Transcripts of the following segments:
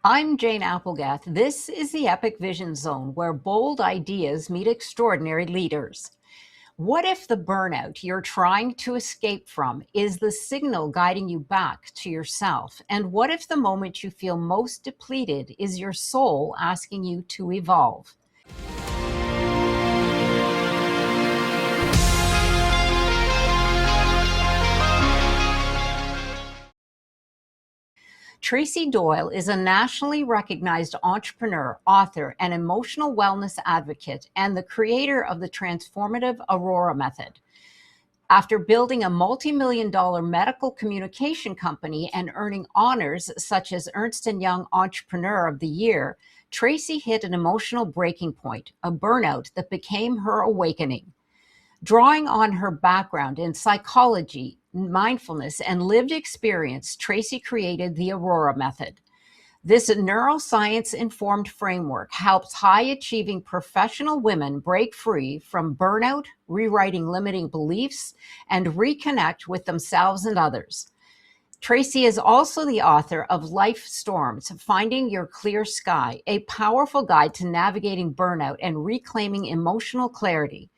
I'm Jane Applegath. This is the Epic Vision Zone, where bold ideas meet extraordinary leaders. What if the burnout you're trying to escape from is the signal guiding you back to yourself? And what if the moment you feel most depleted is your soul asking you to evolve? Tracy Doyle is a nationally recognized entrepreneur, author, and emotional wellness advocate, and the creator of the transformative Aurora method. After building a multi-million dollar medical communication company and earning honors such as Ernst & Young Entrepreneur of the Year, Tracy hit an emotional breaking point, a burnout that became her awakening. Drawing on her background in psychology, mindfulness, and lived experience, Tracy created the Aurora method. This neuroscience-informed framework helps high-achieving professional women break free from burnout, rewriting limiting beliefs, and reconnect with themselves and others. Tracy is also the author of Life Storms, Finding Your Clear Sky, a powerful guide to navigating burnout and reclaiming emotional clarity.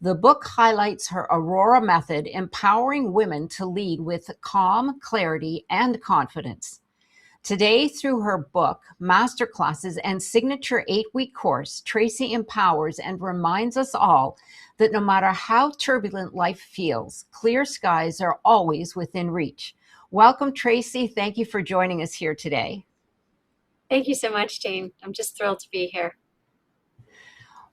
The book highlights her Aurora method, empowering women to lead with calm, clarity, and confidence. Today, through her book, masterclasses, and signature 8-week course, Tracy empowers and reminds us all that no matter how turbulent life feels, clear skies are always within reach. Welcome, Tracy. Thank you for joining us here today. Thank you so much, Jane. I'm just thrilled to be here.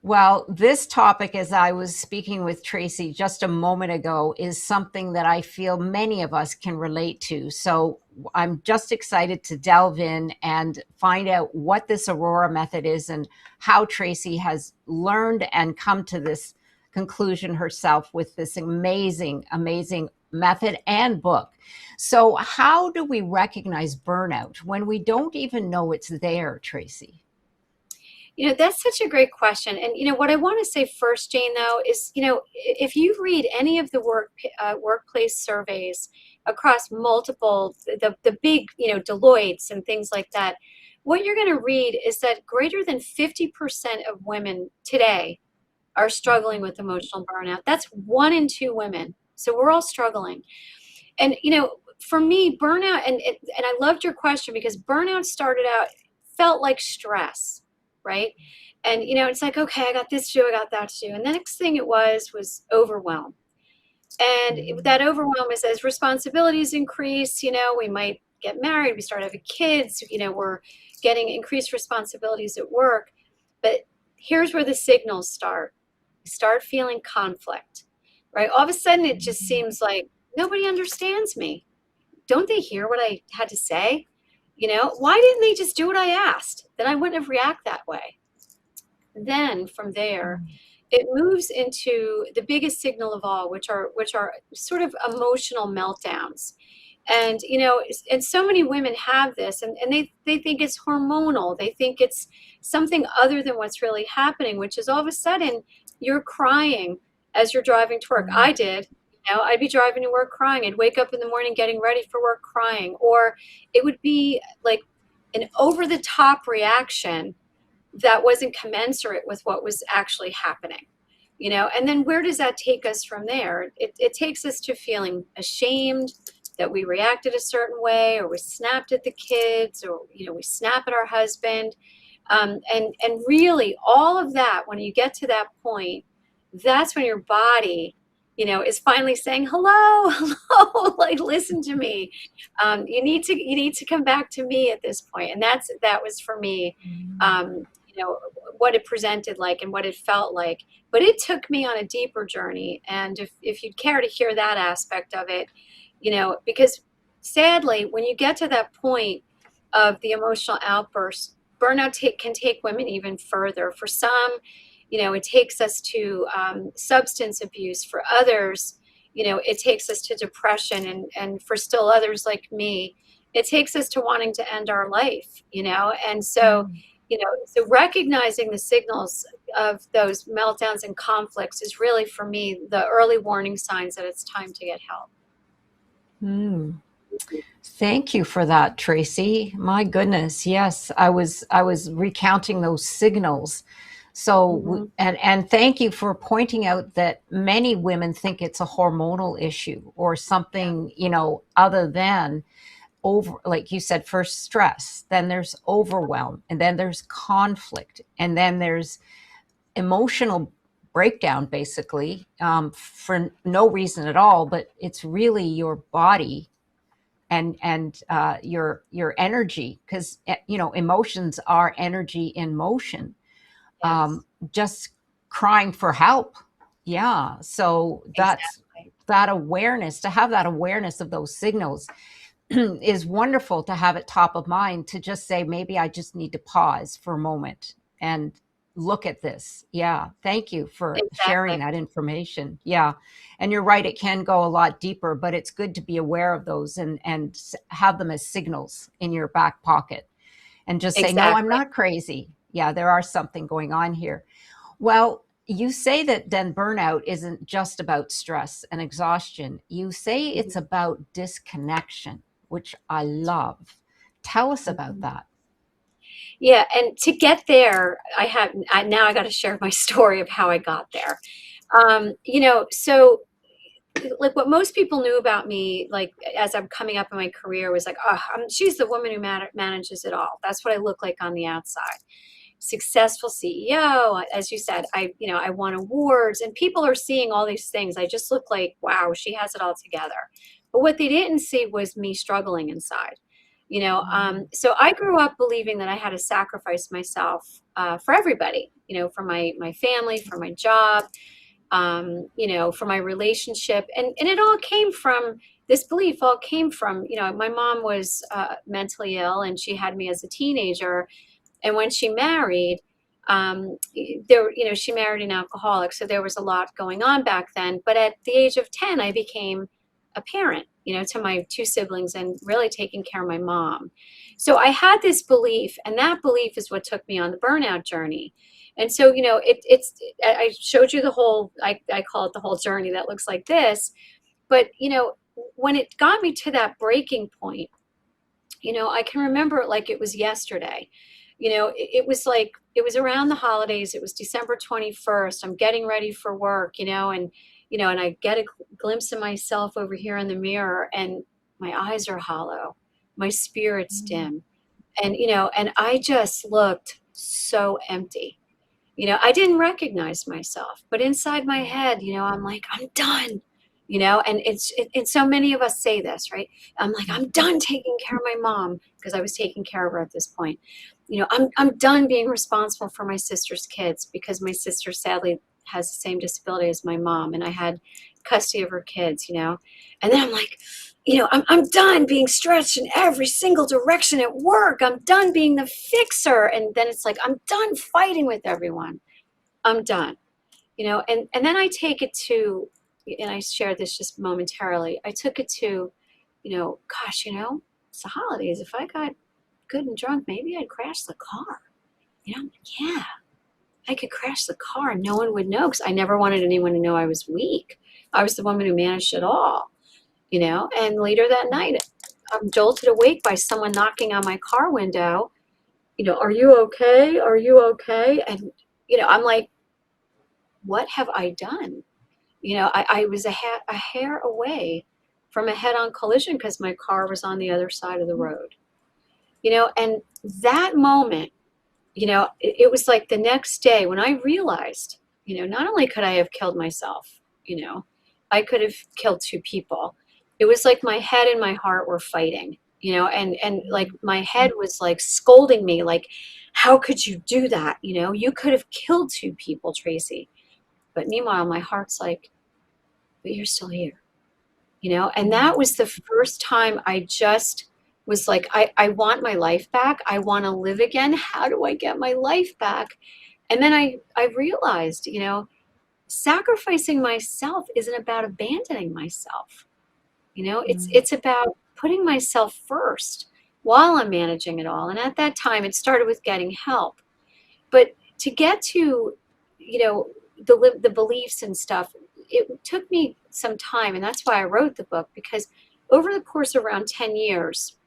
Well, this topic, as I was speaking with Tracy just a moment ago, is something that I feel many of us can relate to. So I'm just excited to delve in and find out what this Aurora method is and how Tracy has learned and come to this conclusion herself with this amazing, amazing method and book. So how do we recognize burnout when we don't even know it's there, Tracy? That's such a great question. And, what I want to say first, Jane, though, is, if you read any of the workplace surveys across multiple, the big, Deloitte's and things like that, what you're going to read is that greater than 50% of women today are struggling with emotional burnout. That's 1 in 2 women. So we're all struggling. And, for me, burnout, and I loved your question because burnout started out, felt like stress. Right. And, it's like, okay, I got this to do, I got that to do. And the next thing it was overwhelm. And that overwhelm is as responsibilities increase, we might get married, we start having kids, we're getting increased responsibilities at work. But here's where the signals start. You start feeling conflict, right? All of a sudden, it just seems like nobody understands me. Don't they hear what I had to say? Why didn't they just do what I asked? Then I wouldn't have reacted that way. Then from there, it moves into the biggest signal of all, which are sort of emotional meltdowns. And, and so many women have this and they think it's hormonal. They think it's something other than what's really happening, which is all of a sudden you're crying as you're driving to work. I did. I'd be driving to work crying. I'd wake up in the morning getting ready for work crying. Or it would be like an over-the-top reaction that wasn't commensurate with what was actually happening. And then where does that take us from there? It takes us to feeling ashamed that we reacted a certain way, or we snapped at the kids, or, we snap at our husband. And really all of that, when you get to that point, that's when your body is finally saying, hello, hello, like, listen to me. You need to come back to me at this point. And that was for me, what it presented like and what it felt like. But it took me on a deeper journey. And if you'd care to hear that aspect of it, because sadly, when you get to that point of the emotional outburst, burnout can take women even further. For some, it takes us to substance abuse. For others, it takes us to depression. And for still others like me, it takes us to wanting to end our life, And so, so recognizing the signals of those meltdowns and conflicts is really, for me, the early warning signs that it's time to get help. Thank you for that, Tracy. My goodness, yes, I was recounting those signals. Hmm. And thank you for pointing out that many women think it's a hormonal issue or Yeah. something, other than over, like you said, first stress, then there's overwhelm, and then there's conflict, and then there's emotional breakdown, basically, for no reason at all, but it's really your body and your energy, because emotions are energy in motion, Yes. just crying for help. Yeah, so Exactly. that awareness, to have that awareness of those signals is wonderful, to have it top of mind, to just say, maybe I just need to pause for a moment and look at this. Yeah, thank you for sharing Exactly. that information. Yeah, and you're right, it can go a lot deeper, but it's good to be aware of those and have them as signals in your back pocket, and just say, no, I'm Exactly. not crazy. Yeah, there are something going on here. Well, you say that then burnout isn't just about stress and exhaustion. You say it's Mhm. about disconnection, which I love. Tell us about Mhm. that. Yeah, and to get there, now I got to share my story of how I got there. So like what most people knew about me, like as I'm coming up in my career, was like, oh, she's the woman who manages it all. That's what I look like on the outside. Successful CEO, as you said, I won awards, and people are seeing all these things. I just look like, wow, she has it all together. But what they didn't see was me struggling inside. So I grew up believing that I had to sacrifice myself for everybody. For my family, for my job, for my relationship. And it all came from this belief, all came from, my mom was mentally ill, and she had me as a teenager. And when she married, she married an alcoholic. So there was a lot going on back then. But at the age of 10, I became a parent, to my two siblings, and really taking care of my mom. So I had this belief, and that belief is what took me on the burnout journey. And so, I showed you the whole, I call it the whole journey that looks like this. But, when it got me to that breaking point, I can remember it like it was yesterday. It was like, it was around the holidays. It was December 21st. I'm getting ready for work, and I get a glimpse of myself over here in the mirror, and my eyes are hollow. My spirit's dim. And I just looked so empty. I didn't recognize myself, but inside my head, I'm like, I'm done. And and so many of us say this, right? I'm like, I'm done taking care of my mom, because I was taking care of her at this point. I'm done being responsible for my sister's kids, because my sister sadly has the same disability as my mom, and I had custody of her kids. And then I'm like, I'm done being stretched in every single direction at work. I'm done being the fixer. And then it's like, I'm done fighting with everyone. I'm done. And then I take it to, and I shared this just momentarily. I took it to, gosh, it's the holidays. If I got good and drunk, maybe I'd crash the car. I'm like, yeah, I could crash the car and no one would know, because I never wanted anyone to know I was weak. I was the woman who managed it all. And later that night, I'm jolted awake by someone knocking on my car window. Are you okay? Are you okay? And, I'm like, what have I done? I was a hair away from a head on collision, because my car was on the other side of the road. And that moment, it was like the next day when I realized, not only could I have killed myself, I could have killed two people. It was like my head and my heart were fighting, and like my head was like scolding me, like, how could you do that? You could have killed two people, Tracy. But meanwhile, my heart's like, but you're still here. And that was the first time I just was like, I want my life back. I want to live again. How do I get my life back? And then I realized, sacrificing myself isn't about abandoning myself. It's about putting myself first while I'm managing it all. And at that time, it started with getting help. But to get to, you know, the beliefs and stuff, it took me some time, and that's why I wrote the book, because over the course of around 10 years,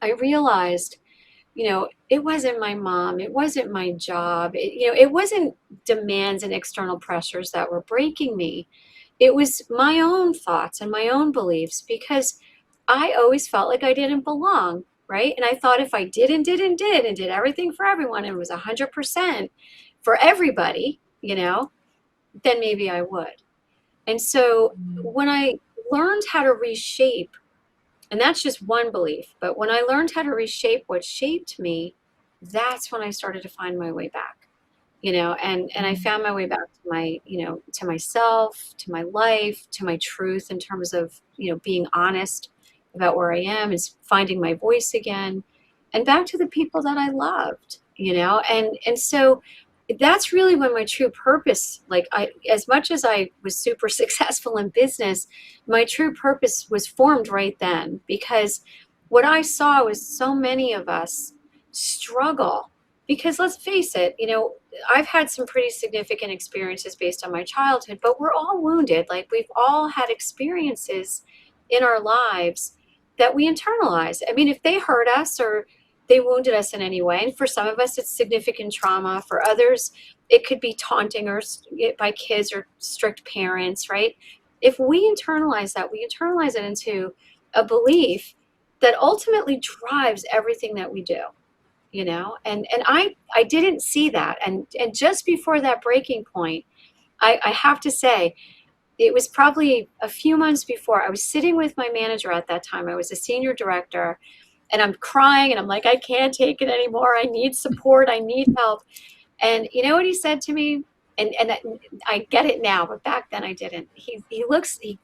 I realized, it wasn't my mom, it wasn't my job, it wasn't demands and external pressures that were breaking me. It was my own thoughts and my own beliefs, because I always felt like I didn't belong, right? And I thought if I did and did and did and did everything for everyone and was 100% for everybody, then maybe I would. And so when I learned how to reshape, and that's just one belief, but when I learned how to reshape what shaped me, that's when I started to find my way back, and I found my way back to to myself, to my life, to my truth, in terms of, being honest about where I am, is finding my voice again, and back to the people that I loved, and so that's really when my true purpose, like, as much as I was super successful in business, my true purpose was formed right then, because what I saw was so many of us struggle, because let's face it, I've had some pretty significant experiences based on my childhood, but we're all wounded. Like, we've all had experiences in our lives that we internalize. I mean, if they hurt us or they wounded us in any way, and for some of us it's significant trauma, for others it could be taunting or by kids or strict parents, right? If we internalize that, we internalize it into a belief that ultimately drives everything that we do, and I didn't see that, and just before that breaking point, I have to say, it was probably a few months before, I was sitting with my manager at that time. I was a senior director, and I'm crying, and I'm like, I can't take it anymore. I need support. I need help. And you know what he said to me? And I get it now, but back then I didn't. He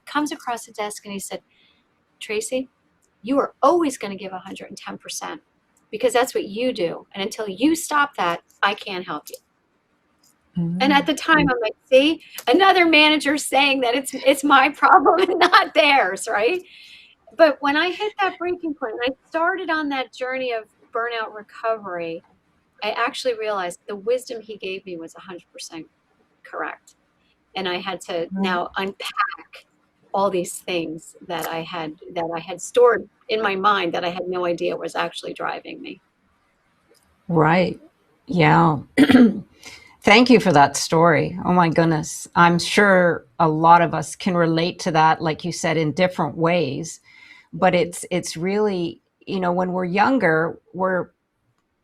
comes across the desk and he said, Tracy, you are always going to give 110%, because that's what you do. And until you stop that, I can't help you. And at the time, I'm like, see, another manager saying that it's my problem and not theirs, right? But when I hit that breaking point, and I started on that journey of burnout recovery, I actually realized the wisdom he gave me was 100% correct. And I had to now unpack all these things that I had stored in my mind that I had no idea was actually driving me. Right. Yeah. Thank you for that story. Oh my goodness. I'm sure a lot of us can relate to that, like you said, in different ways. But it's really, when we're younger, we're,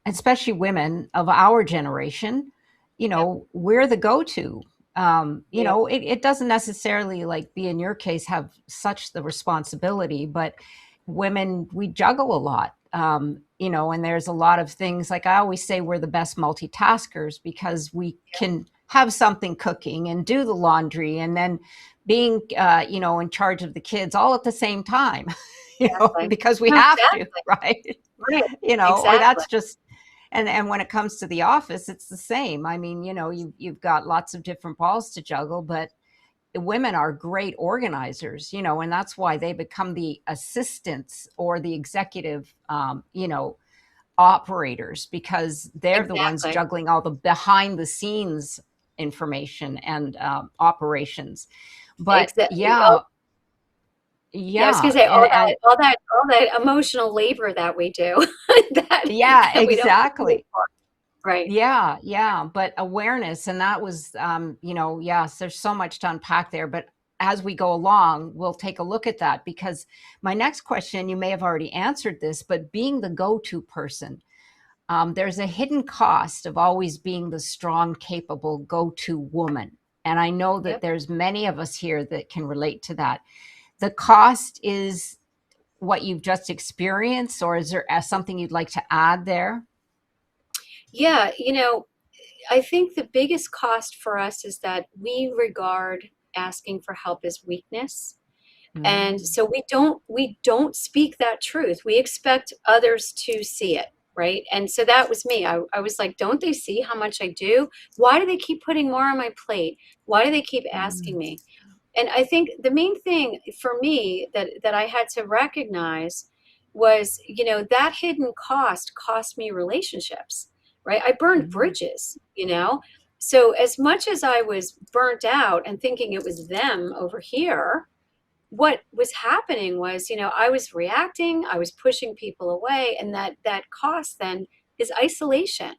especially women of our generation, Yep. we're the go-to. Yep. It doesn't necessarily, like, be in your case, have such the responsibility, but women, we juggle a lot. And there's a lot of things, like I always say, we're the best multitaskers, because we can have something cooking and do the laundry and then being, in charge of the kids all at the same time, Exactly. because we No, have to, exactly. right? Right. Or Exactly. that's just, and when it comes to the office, it's the same. I mean, you've got lots of different balls to juggle, but women are great organizers, and that's why they become the assistants or the executive, operators, because they're the ones Exactly. juggling all the behind the scenes information and operations. But Exactly. yeah, Yeah, I was gonna yeah, say and all that emotional labor that we do, that yeah, that we don't get paid exactly. for. Right. Yeah, yeah, but awareness, and that was, yes, there's so much to unpack there. But as we go along, we'll take a look at that, because my next question, you may have already answered this, but being the go-to person, there's a hidden cost of always being the strong, capable go-to woman. And I know that Yep. there's many of us here that can relate to that. The cost is what you've just experienced, or is there something you'd like to add there? Yeah, I think the biggest cost for us is that we regard asking for help as weakness. And Mm, so we don't speak that truth. We expect others to see it, right? And so that was me. I was like, don't they see how much I do? Why do they keep putting more on my plate? Why do they keep asking mm, me? And I think the main thing for me that I had to recognize was, that hidden cost me relationships, right? I burned mm. bridges. So as much as I was burnt out and thinking it was them over here, what was happening was, I was reacting, I was pushing people away, and that cost then is isolation.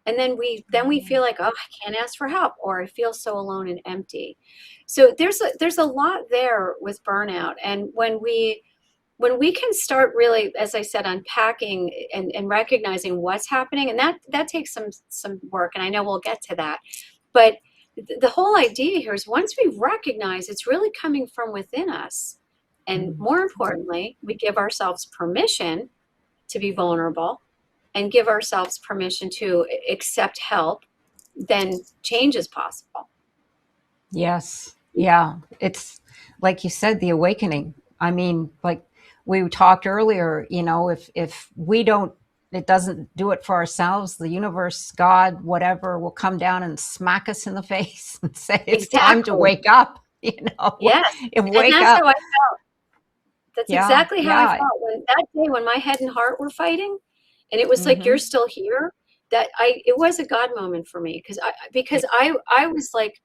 And then we feel like, oh, I can't ask for help, or I feel so alone and empty. So there's a lot there with burnout. And when we can start really, as I said, unpacking and recognizing what's happening, and that takes some work, and I know we'll get to that. But the whole idea here is, once we recognize it's really coming from within us, and more importantly, we give ourselves permission to be vulnerable and give ourselves permission to accept help, then change is possible. Yes. Yeah. It's like you said, the awakening. I mean, like we talked earlier, if we don't, it doesn't do it for ourselves, the universe, God, whatever, will come down and smack us in the face and say, it's time to Exactly. wake up, Yes. and And wake that's how up. I felt. That's Yeah. exactly how I Yeah. felt when that day, when my head and heart were fighting, and it was like, you're Hmm. still here. It was a God moment for me, because I was like,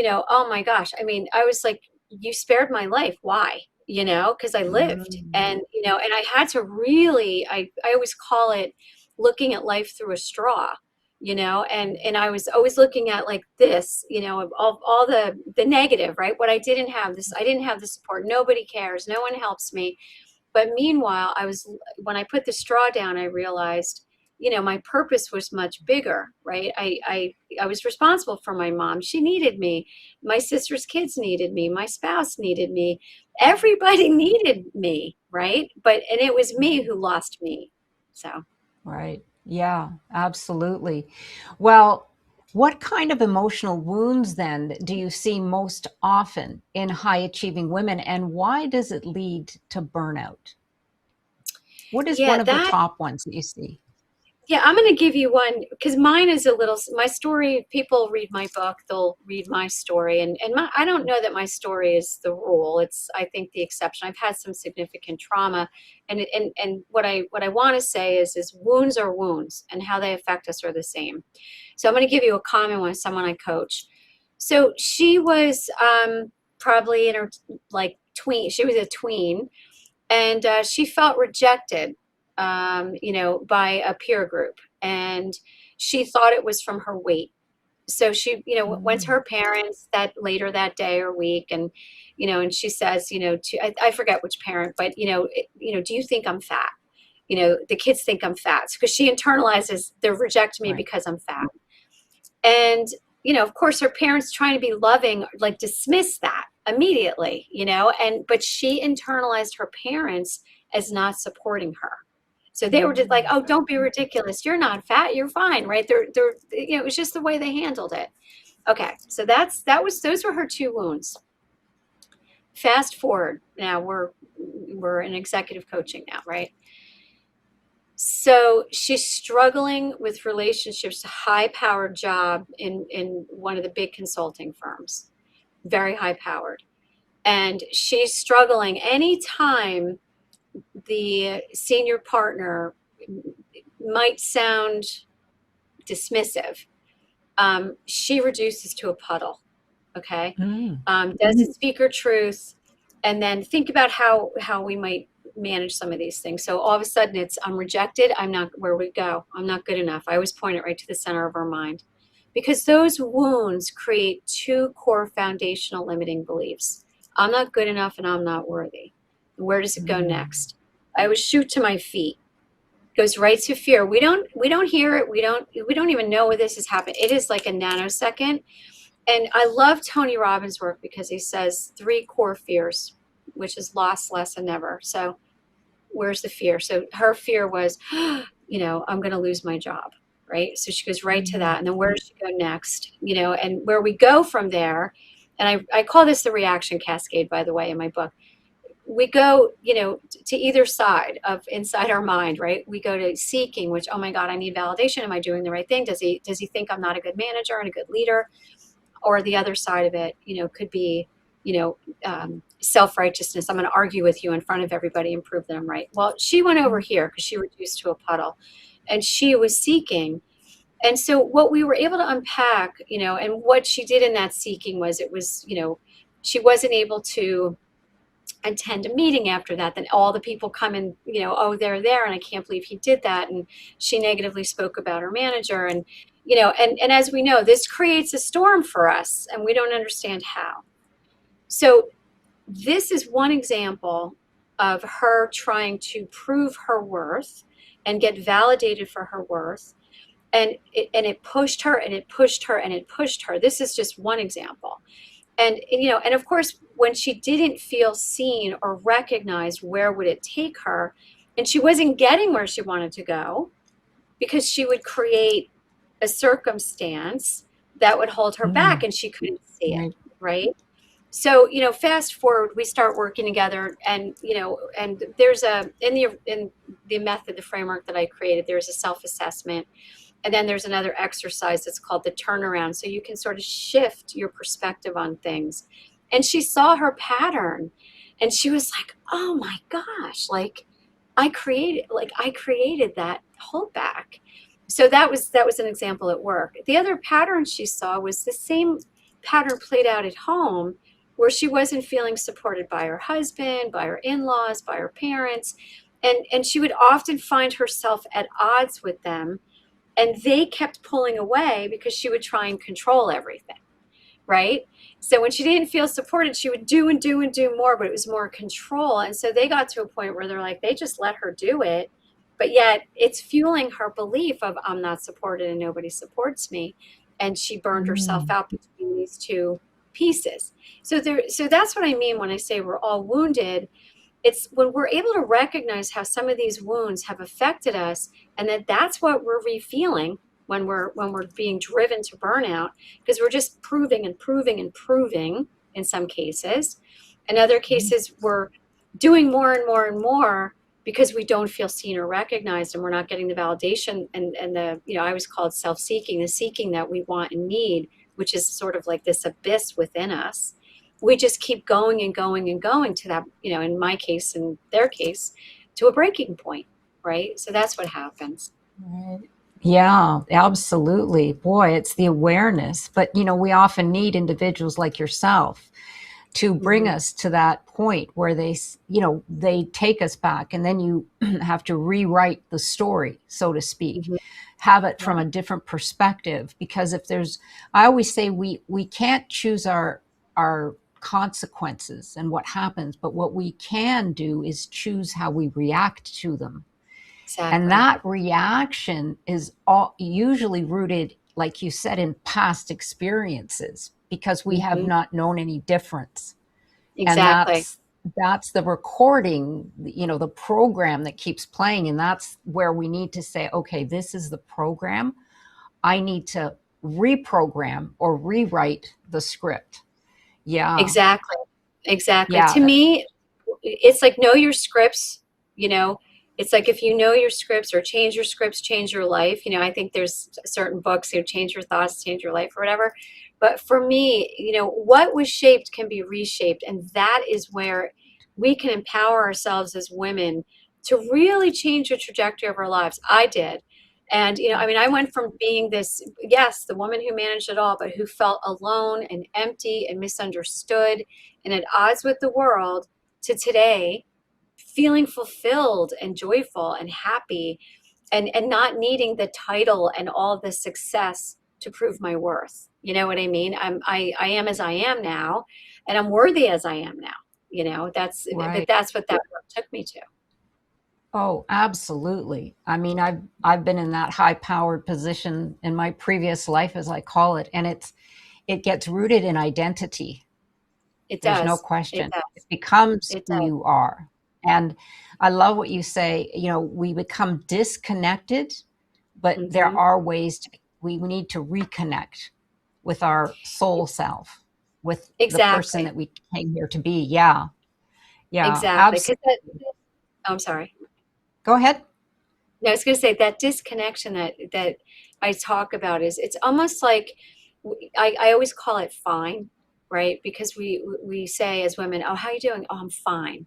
oh my gosh. I mean, I was like, you spared my life. Why? Because I lived, Mm. and I had to really, I always call it looking at life through a straw, and I was always looking at like this, of all the negative, right? What I didn't have the support. Nobody cares. No one helps me. But meanwhile, when I put the straw down, I realized, my purpose was much bigger, right? I was responsible for my mom. She needed me. My sister's kids needed me. My spouse needed me. Everybody needed me, right? And it was me who lost me. So, Right. Yeah, absolutely. Well, what kind of emotional wounds then do you see most often in high achieving women, and why does it lead to burnout? What is yeah, one of the top ones that you see? yeah, I'm going to give you one, because mine is my story. If people read my book, they'll read my story. I don't know that my story is the rule. It's, I think, the exception. I've had some significant trauma. And what I want to say is wounds are wounds, and how they affect us are the same. So I'm going to give you a common one, someone I coach. So she was probably in her like tween. She was a tween, and she felt rejected, by a peer group, and she thought it was from her weight. So she, went to Mm. her parents that later that day or week, and she says, I forget which parent, but do you think I'm fat? The kids think I'm fat, because she internalizes they're rejecting me Right. because I'm fat. And, of course, her parents, trying to be loving, like, dismiss that immediately, but she internalized her parents as not supporting her. So they were just like, Mm. "Oh, don't be ridiculous. You're not fat. You're fine." Right? It was just the way they handled it. Okay. So those were her two wounds. Fast forward. Now we're in executive coaching now, right? So she's struggling with relationships, a high powered job in one of the big consulting firms, very high powered. And she's struggling anytime the senior partner might sound dismissive. She reduces to a puddle. Okay. Mm. Doesn't speak her truth. And then think about how we might manage some of these things. So all of a sudden it's, I'm rejected. I'm not, where we go. I'm not good enough. I always point it right to the center of our mind, because those wounds create two core foundational limiting beliefs. I'm not good enough and I'm not worthy. Where does it go Mm. next? I would shoot to my feet. Goes right to fear. We don't hear it. We don't even know where this is happening. It is like a nanosecond. And I love Tony Robbins' work, because he says three core fears, which is loss, less, and never. So where's the fear? So her fear was, I'm going to lose my job, right? So she goes right to Mm. that. And then where does she go next? And where we go from there, and I call this the reaction cascade, by the way, in my book. We go, to either side of inside our mind, right? We go to seeking, which, oh my God, I need validation. Am I doing the right thing? Does he think I'm not a good manager and a good leader? Or the other side of it, could be, self-righteousness. I'm going to argue with you in front of everybody and prove that I'm right. Well, she went over here because she reduced to a puddle, and she was seeking. And so what we were able to unpack, and what she did in that seeking was, it was, she wasn't able to attend a meeting after that, then all the people come and, oh, they're there and I can't believe he did that. And she negatively spoke about her manager. And, and as we know, this creates a storm for us and we don't understand how. So this is one example of her trying to prove her worth and get validated for her worth. And it pushed her and it pushed her and it pushed her. This is just one example. And, and of course, when she didn't feel seen or recognized, where would it take her? And she wasn't getting where she wanted to go because she would create a circumstance that would hold her back and she couldn't see it, right? So, fast forward, we start working together and, and there's in the method, the framework that I created, there's a self-assessment. And then there's another exercise that's called the turnaround. So you can sort of shift your perspective on things. And she saw her pattern and she was like, oh my gosh, I created that holdback. So that was an example at work. The other pattern she saw was the same pattern played out at home, where she wasn't feeling supported by her husband, by her in-laws, by her parents. And she would often find herself at odds with them. And they kept pulling away because she would try and control everything, right? So when she didn't feel supported, she would do and do and do more, but it was more control. And so they got to a point where they're like, they just let her do it. But yet it's fueling her belief of I'm not supported and nobody supports me. And she burned herself out between these two pieces. So that's what I mean when I say we're all wounded. It's when we're able to recognize how some of these wounds have affected us, and that's what we're refeeling when we're being driven to burnout, because we're just proving and proving and proving in some cases. In other cases, we're doing more and more and more because we don't feel seen or recognized, and we're not getting the validation and the, I always call it self-seeking, the seeking that we want and need, which is sort of like this abyss within us. We just keep going and going and going to that, in my case, in their case, to a breaking point, right? So that's what happens. Right. Yeah, absolutely. Boy, it's the awareness. But, we often need individuals like yourself to bring us to that point where they take us back, and then you have to rewrite the story, so to speak, have it from a different perspective. Because I always say we can't choose our consequences and what happens, but what we can do is choose how we react to them. Exactly. And that reaction is usually rooted, like you said, in past experiences, because we have not known any difference. Exactly. And that's the recording, the program that keeps playing. And that's where we need to say, okay, this is the program. I need to reprogram or rewrite the script. Yeah. Exactly. Yeah. To me, it's like, know your scripts, it's like, if you know your scripts or change your scripts, change your life. I think there's certain books, change your thoughts, change your life or whatever. But for me, what was shaped can be reshaped. And that is where we can empower ourselves as women to really change the trajectory of our lives. I did. And, I went from being this, yes, the woman who managed it all, but who felt alone and empty and misunderstood and at odds with the world, to today, feeling fulfilled and joyful and happy, and not needing the title and all the success to prove my worth. You know what I mean? I am as I am now, and I'm worthy as I am now. That's Right. But that's what that work took me to. Oh, absolutely. I mean, I've been in that high-powered position in my previous life, as I call it, and it gets rooted in identity. It There's no does. question. It does. It becomes It who does. you are. And I love what you say, we become disconnected, but there are ways we need to reconnect with our soul self, with the person Exactly. that we came here to be. Yeah. Yeah, Exactly. absolutely. I'm sorry. Go ahead. No, I was going to say that disconnection that I talk about it's almost like, I always call it fine, right? Because we say as women, oh, how are you doing? Oh, I'm fine.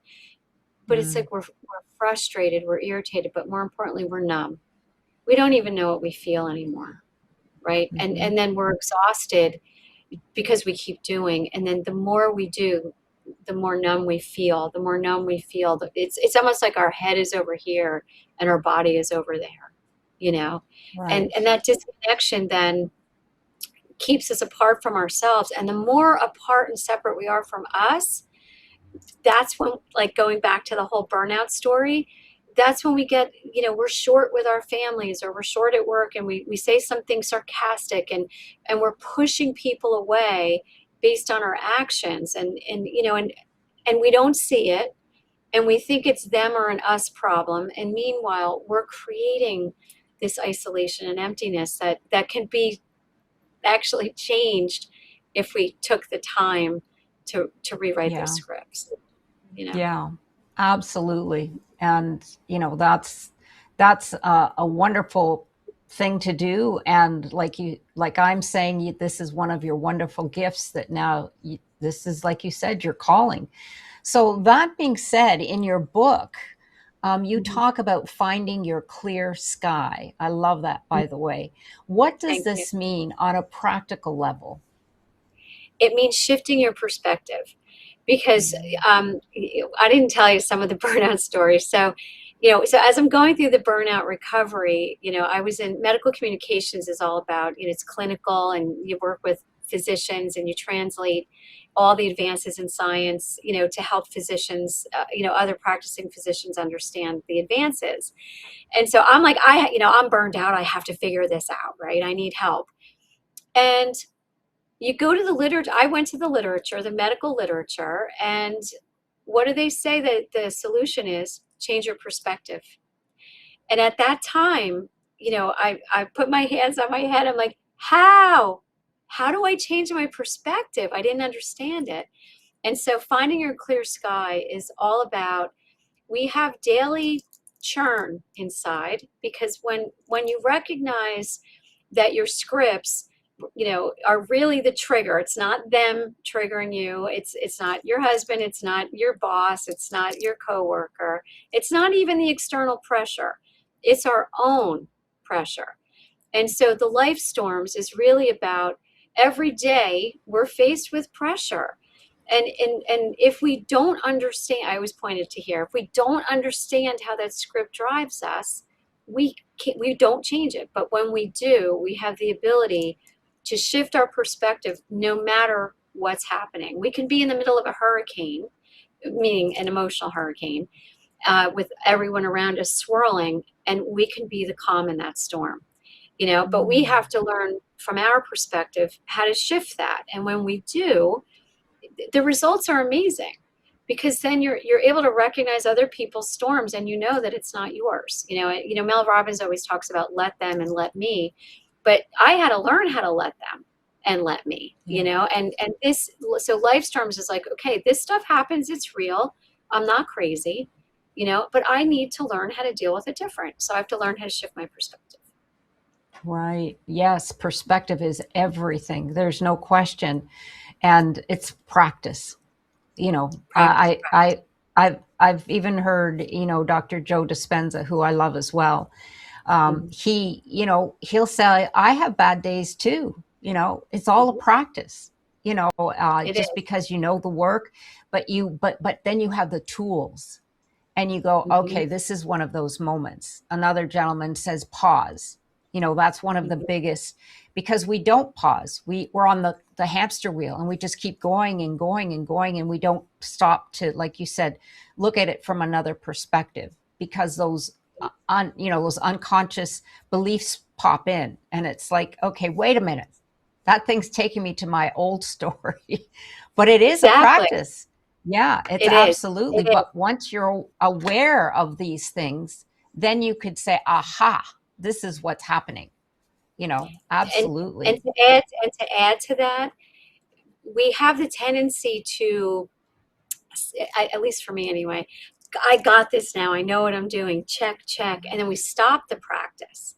But it's like we're frustrated, we're irritated, but more importantly, we're numb. We don't even know what we feel anymore, right? And then we're exhausted because we keep doing. And then the more we do, the more numb we feel. The more numb we feel, it's almost like our head is over here and our body is over there, you know? Right. And that disconnection then keeps us apart from ourselves. And the more apart and separate we are from us, that's when, like going back to the whole burnout story, that's when we get, we're short with our families, or we're short at work, and we say something sarcastic, and we're pushing people away based on our actions, and we don't see it, and we think it's them or an us problem. And meanwhile, we're creating this isolation and emptiness that can be actually changed if we took the time to rewrite those Yeah. scripts. Yeah, absolutely. And that's a wonderful thing to do. And like I'm saying, this is one of your wonderful gifts that now this is, like you said, your calling. So that being said, in your book, you Mhm. talk about finding your clear sky. I love that, by the way. What does Thank you. this mean on a practical level? It means shifting your perspective, because Mm. I didn't tell you some of the burnout stories. So, so as I'm going through the burnout recovery, I was in medical communications, is all about, it's clinical, and you work with physicians and you translate all the advances in science, to help physicians, other practicing physicians understand the advances. And so I'm like, I'm burned out. I have to figure this out, right? I need help. And you go to the literature. I went to the literature, the medical literature, and what do they say that the solution is? Change your perspective. And at that time, I put my hands on my head. I'm like, how? How do I change my perspective? I didn't understand it. And so finding your clear sky is all about, we have daily churn inside, because when you recognize that your scripts, are really the trigger. It's not them triggering you. It's not your husband. It's not your boss. It's not your coworker. It's not even the external pressure. It's our own pressure. And so the life storms is really about, every day we're faced with pressure. And if we don't understand, I always pointed to here, if we don't understand how that script drives us, we don't change it. But when we do, we have the ability to shift our perspective no matter what's happening. We can be in the middle of a hurricane, meaning an emotional hurricane, with everyone around us swirling, and we can be the calm in that storm. But we Mm. have to learn from our perspective how to shift that. And when we do, the results are amazing, because then you're able to recognize other people's storms, and that it's not yours. Mel Robbins always talks about let them and let me, but I had to learn how to let them and let me, Yeah. and this, so life storms is like, okay, this stuff happens, it's real, I'm not crazy, but I need to learn how to deal with it different. So I have to learn how to shift my perspective. Right. Yes, perspective is everything. There's no question. And it's practice. You know, Practice, practice. I've even heard, Dr. Joe Dispenza, who I love as well. Mhm. He'll say, I have bad days too. It's all a Mhm. practice, It just is. because you know the work, but then you have the tools and you go, Mhm. okay, this is one of those moments. Another gentleman says, pause. That's one of the Mhm. biggest, because we don't pause. We're on the hamster wheel, and we just keep going and going and going. And we don't stop to, like you said, look at it from another perspective, because those unconscious beliefs pop in, and it's like, okay, wait a minute. That thing's taking me to my old story, but it is a Exactly. practice. Yeah, it's It is. absolutely. It is. But once you're aware of these things, then you could say, aha, this is what's happening. and and Absolutely. to add to that, we have the tendency to, at least for me anyway, I got this now, I know what I'm doing, check, check, and then we stop the practice.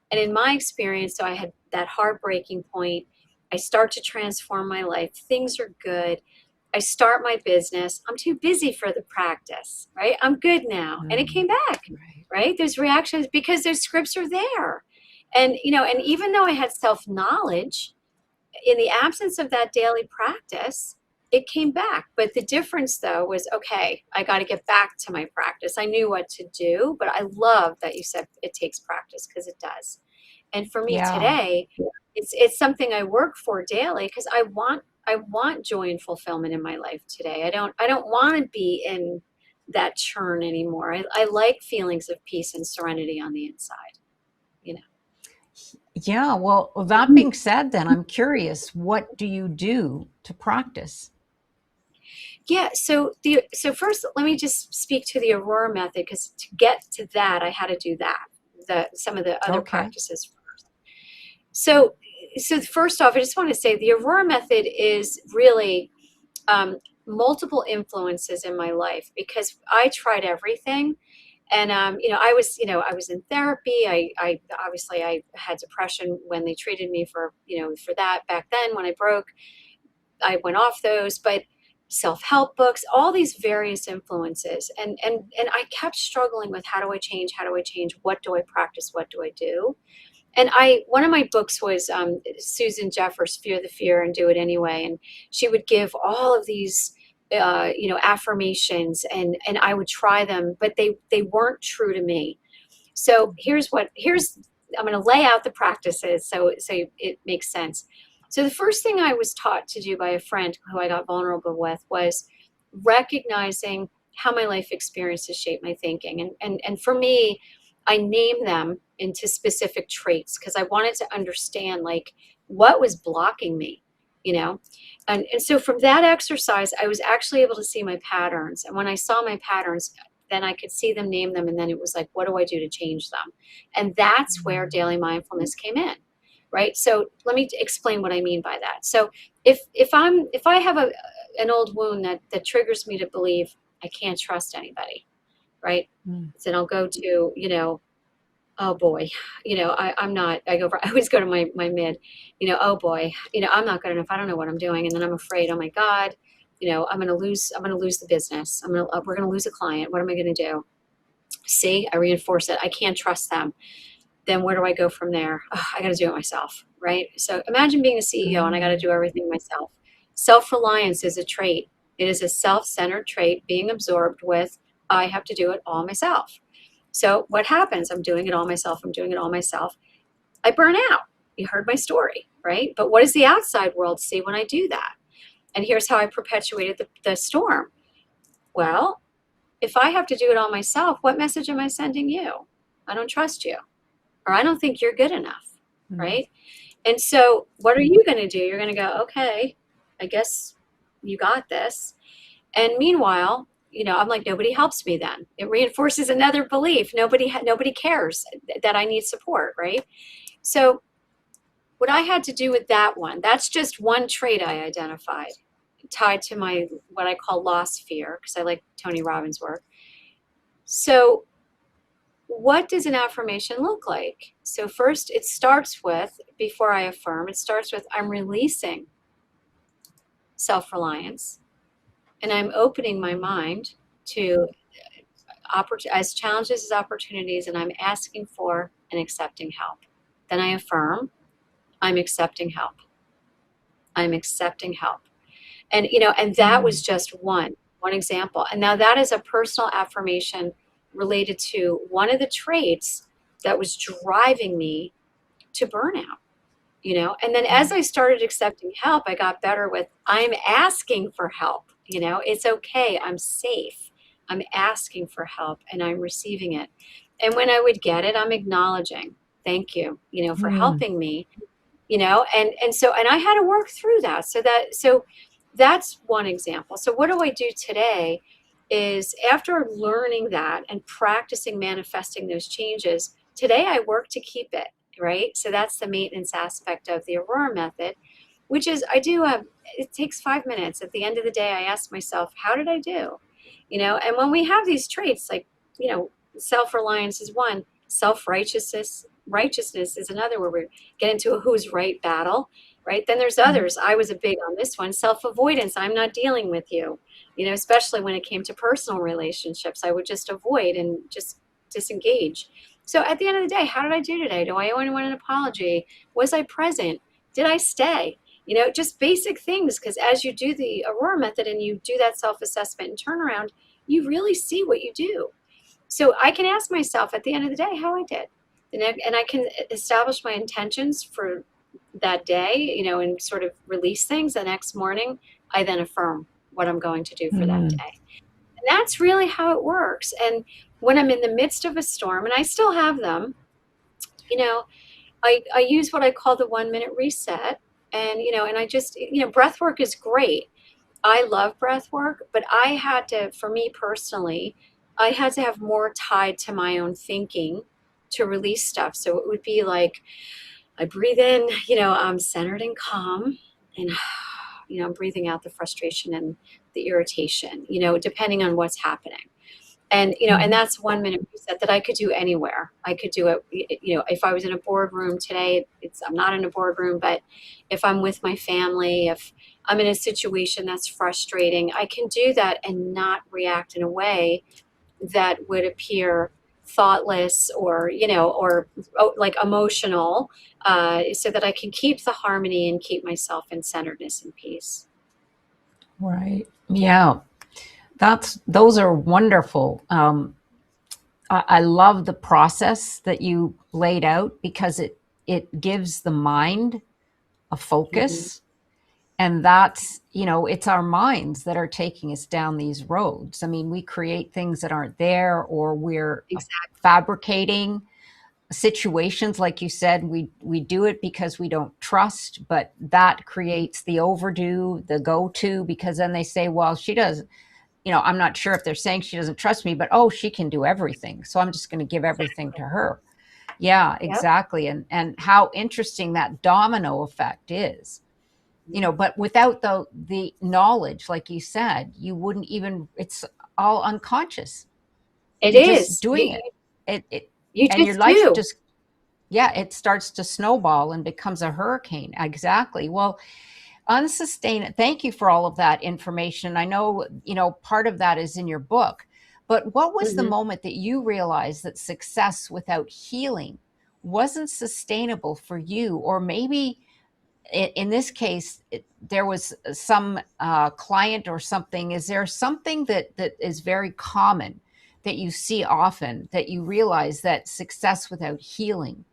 And in my experience, so I had that heartbreaking point, I start to transform my life, things are good, I start my business, I'm too busy for the practice, right? I'm good now, and it Mm, came back, right. right? There's reactions because those scripts are there. And even though I had self knowledge, in the absence of that daily practice, it came back. But the difference though was, okay, I got to get back to my practice. I knew what to do, but I love that you said it takes practice, because it does. And for me Yeah. today, it's something I work for daily, because I want joy and fulfillment in my life today. I don't want to be in that churn anymore. I like feelings of peace and serenity on the inside, you know. Yeah. Well, that being said, then I'm curious, what do you do to practice? Yeah, so first let me just speak to the Aurora method, because to get to that I had to do that, some of the other Okay. practices first. So first off, I just want to say the Aurora method is really um, multiple influences in my life, because I tried everything. And I was in therapy. I obviously I had depression when they treated me for for that back then. When I broke, I went off those, but self-help books, all these various influences, and I kept struggling with, how do I change? How do I change? What do I practice? What do I do? And one of my books was Susan Jeffers' Fear the Fear and Do It Anyway, and she would give all of these affirmations, and I would try them, but they weren't true to me. So here's I'm going to lay out the practices so it makes sense. So the first thing I was taught to do by a friend who I got vulnerable with was recognizing how my life experiences shape my thinking. And for me, I named them into specific traits, because I wanted to understand, like, what was blocking me, you know? And so from that exercise, I was actually able to see my patterns. And when I saw my patterns, then I could see them, name them, and then it was like, what do I do to change them? And that's where daily mindfulness came in, right? So let me explain what I mean by that. So if I have an old wound that triggers me to believe I can't trust anybody, right? Mm. Then I'll go to, oh boy, I'm not, I always go to my mid, oh boy, I'm not good enough. I don't know what I'm doing. And then I'm afraid, oh my God, I'm going to lose the business. We're going to lose a client. What am I going to do? See, I reinforce it. I can't trust them. Then where do I go from there? Oh, I got to do it myself, right? So imagine being a CEO and I got to Mm. do everything myself. Self-reliance is a trait. It is a self-centered trait, being absorbed with, I have to do it all myself. So what happens? I'm doing it all myself. I'm doing it all myself. I burn out. You heard my story, right? But what does the outside world see when I do that? And here's how I perpetuated the storm. Well, if I have to do it all myself, what message am I sending you? I don't trust you, or I don't think you're good enough, Mm. right? And so what are you going to do? You're going to go, okay, I guess you got this. And meanwhile, I'm like, nobody helps me then. It reinforces another belief. Nobody cares that I need support, right? So what I had to do with that one, that's just one trait I identified, tied to my, what I call loss fear, because I like Tony Robbins' work. So what does an affirmation look like? So first it starts with, before I affirm, it starts with, I'm releasing self-reliance, and I'm opening my mind to as challenges as opportunities, and I'm asking for and accepting help. Then I affirm, I'm accepting help. I'm accepting help. And that was Mm. just one example. And now that is a personal affirmation related to one of the traits that was driving me to burnout. And then as Mm. I started accepting help, I got better with, I'm asking for help. It's okay, I'm safe, I'm asking for help, and I'm receiving it. And when I would get it, I'm acknowledging, thank you, for Mm. helping me. And I had to work through that. So that's one example. So what do I do today is, after learning that and practicing manifesting those changes, today I work to keep it, right? So that's the maintenance aspect of the Aurora method, which is, it takes 5 minutes. At the end of the day, I ask myself, how did I do? And when we have these traits, like, self-reliance is one, righteousness is another, where we get into a who's right battle, right? Then there's Mhm. others. I was a big on this one, self-avoidance. I'm not dealing with you, especially when it came to personal relationships. I would just avoid and just disengage. So at the end of the day, how did I do today? Do I owe anyone an apology? Was I present? Did I stay? just basic things. Because as you do the Aurora method and you do that self-assessment and turnaround, you really see what you do. So I can ask myself at the end of the day how I did. And I can establish my intentions for that day, and sort of release things. The next morning, I then affirm what I'm going to do for that Mm. day. And that's really how it works. And when I'm in the midst of a storm, and I still have them, I use what I call the 1 minute reset. And I just, breath work is great. I love breath work, but for me personally, I had to have more tied to my own thinking to release stuff. So it would be like, I breathe in, I'm centered and calm, and, I'm breathing out the frustration and the irritation, depending on what's happening. And that's 1 minute reset that I could do anywhere. I could do it, if I was in a boardroom today, I'm not in a boardroom, but if I'm with my family, if I'm in a situation that's frustrating, I can do that and not react in a way that would appear thoughtless or like emotional, so that I can keep the harmony and keep myself in centeredness and peace. Right. Yeah. Those are wonderful. I love the process that you laid out, because it gives the mind a Mm-hmm. focus. And that's, it's our minds that are taking us down these roads. I mean, we create things that aren't there, or we're Exactly. fabricating situations. Like you said, we do it because we don't trust, but that creates the overdo, the go-to, because then they say, well, she does, I'm not sure if they're saying she doesn't trust me, but oh, she can do everything, so I'm just going to give everything to her. Yeah, Yep. exactly. And how interesting that domino effect is. But without the knowledge, like you said, you wouldn't even, it's all unconscious. It You're just is. doing it You and your just life do. just, yeah, it starts to snowball and becomes a hurricane. Exactly. Well, unsustainable. Thank you for all of that information. I know, part of that is in your book, but what was the Hmm. moment that you realized that success without healing wasn't sustainable for you? Or maybe in this case, there was some client or something. Is there something that is very common that you see often, that you realize that success without healing